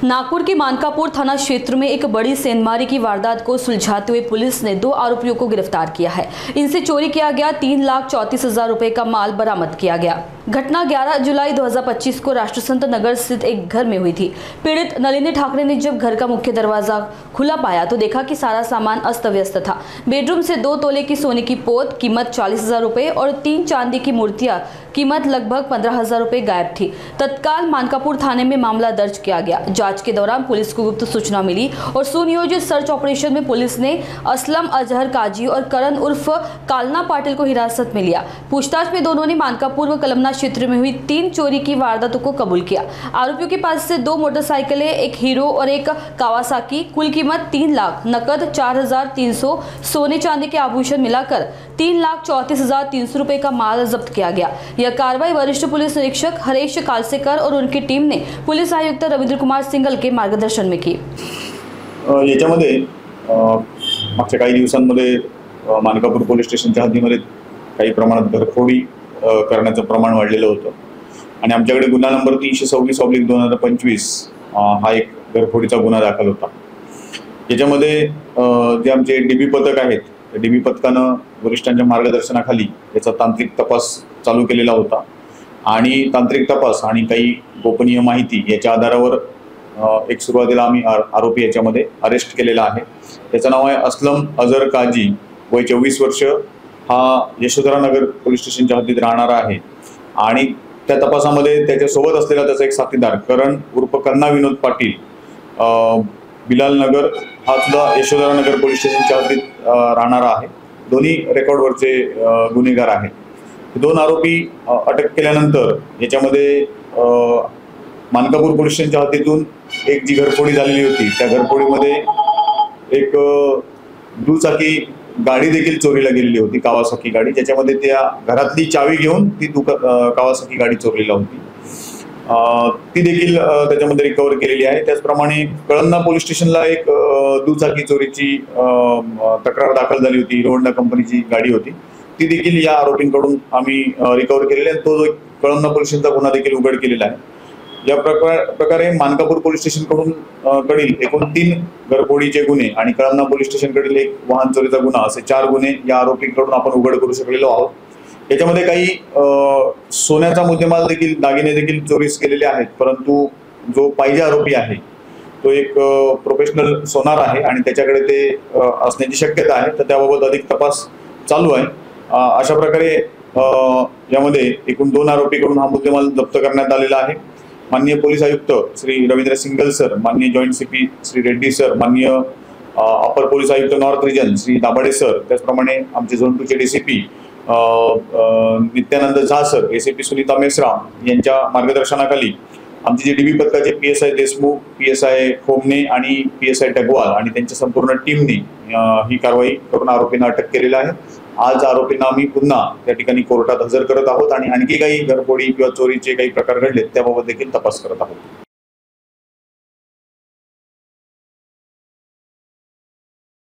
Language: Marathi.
नागपुर के मानकापुर थाना क्षेत्र में एक बड़ी सेंधमारी की वारदात को सुलझाते हुए पुलिस ने 2 आरोपियों को गिरफ्तार किया है। इनसे चोरी किया गया 3,34,000 रुपए का माल बरामद किया गया। घटना 11 जुलाई 2025 को राष्ट्रसंत नगर स्थित एक घर में हुई थी। पीड़ित नलिनी ठाकरे ने जब घर का मुख्य दरवाजा खुला पाया तो देखा कि सारा सामान अस्त व्यस्त था। बेडरूम से 2 तोले की सोने की पोत कीमत 40,000 रुपए और 3 चांदी की मूर्तियां कीमत लगभग 15,000 रुपए गायब थी। तत्काल मानकापुर थाने में मामला दर्ज किया गया। जांच के दौरान पुलिस को गुप्त सूचना मिली और सुनियोजित सर्च ऑपरेशन में पुलिस ने असलम अजहर काजी और करण उर्फ कालना पाटिल को हिरासत में लिया। पूछताछ में दोनों ने मानकापुर व कलमना क्षेत्र में हुई 3 चोरी की वारदातों को कबूल किया। आरोपियों के पास से 2 मोटरसाइकिलें, एक हीरो और एक कावासाकी, कुल कीमत 3 लाख, नकद 4,300, सोने चांदी के आभूषण मिलाकर 3,34,300 रुपए का माल जब्त किया गया। यह कार्रवाई वरिष्ठ पुलिस निरीक्षक हरेश कालसेकर और उनकी टीम ने पुलिस आयुक्त रविंद्र कुमार सिंगल के मार्गदर्शन में की। याच्यामध्ये मागच्या काही दिवसांमध्ये मानकापूर पोलीस स्टेशनच्या हद्दीमध्ये काही प्रमाणात घरफोडी करण्याचं प्रमाण वाढलेलं होतं आणि आमच्याकडे गुन्हा नंबर 326/2025 हा एक घरफोडीचा गुन्हा दाखल होता। याच्यामध्ये जे आमचे डीबी पथक आहेत, त्या डीबी पथकानं वरिष्ठांच्या मार्गदर्शनाखाली याचा तांत्रिक तपास चालू केलेला होता आणि तांत्रिक तपास आणि काही गोपनीय माहिती याच्या आधारावर एक सुरुवातीला आम्ही आरोपी याच्यामध्ये अरेस्ट केलेला आहे। त्याचं नाव आहे असलम अजहर काजी, वय 24 वर्ष, हा यशोधरानगर पोलीस स्टेशनच्या हद्दीत राहणारा आहे आणि त्या तपासामध्ये त्याच्यासोबत असलेला त्याचा एक साथीदार करण उर्फ कन्ना विनोद पाटील, बिलाल नगर, हा सुद्धा यशोधरानगर पोलीस स्टेशनच्या हद्दीत राहणारा आहे। दोन्ही रेकॉर्डवरचे गुन्हेगार आहेत। 2 आरोपी अटक केल्यानंतर याच्यामध्ये मानकापूर पोलीस स्टेशनच्या हद्दीतून एक जी घरफोडी झालेली होती, त्या घरफोडीमध्ये एक दुचाकी गाडी देखील चोरीला गेलेली होती, कावासाकी गाडी, ज्याच्यामध्ये त्या घरातली चावी घेऊन ती कावासाकी गाडी चोरीला होती, ती देखील त्याच्यामध्ये रिकव्हर केलेली आहे। त्याचप्रमाणे कळमना पोलीस स्टेशनला एक दुचाकी चोरीची तक्रार दाखल झाली होती। हिरो होंडा कंपनीची गाडी होती, ती देखील या आरोपींकडून आम्ही रिकव्हर केलेली आहे। तो कळमना पोलीस स्टेशनचा गुन्हा देखील उघड केलेला आहे। या प्रकारे मानकापूर पोलीस स्टेशनकडून कडील एकूण 3 घरफोडीचे गुन्हे आणि कळमना पोलीस स्टेशनकडील एक वाहन चोरीचा गुन्हा, असे 4 गुन्हे या आरोपींकडून आपण उघड करू शकलेलो आहोत। याच्यामध्ये काही सोन्याचा मुद्देमाल देखील, दागिने देखील चोरीस गेलेले आहेत, परंतु जो पाहिजे आरोपी आहे तो एक प्रोफेशनल सोनार आहे आणि त्याच्याकडे ते असण्याची शक्यता आहे, तर त्याबाबत अधिक तपास चालू आहे। अशा प्रकारे यामध्ये एकूण 2 आरोपीकडून हा मुद्देमाल जप्त करण्यात आलेला आहे। माननीय पोलीस आयुक्त श्री रवींद्र सिंगल सर, माननीय joint CP Shri Reddy sir, माननीय अपर पोलीस आयुक्त north region Shri Dabhade sir, त्याचप्रमाणे आमचे झोन 2चे डीसीपी नित्यानंद झा सर, एसीपी सुनीता मेश्राम यांच्या मार्गदर्शनाखाली आमचे जे डीबी पथकाचे PSI देशमुख, PSI खोमने आणि PSI टगवाल आणि त्यांच्या संपूर्ण टीमने ही कारवाई करून आरोपींना अटक केलेली आहे। आज आरोपींना आम्ही पुन्हा त्या ठिकाणी कोर्टात हजर करत आहोत आणि आणखी काही घरफोडी किंवा चोरीचे काही प्रकार घडलेत त्याबाबत देखील तपास करत आहोत।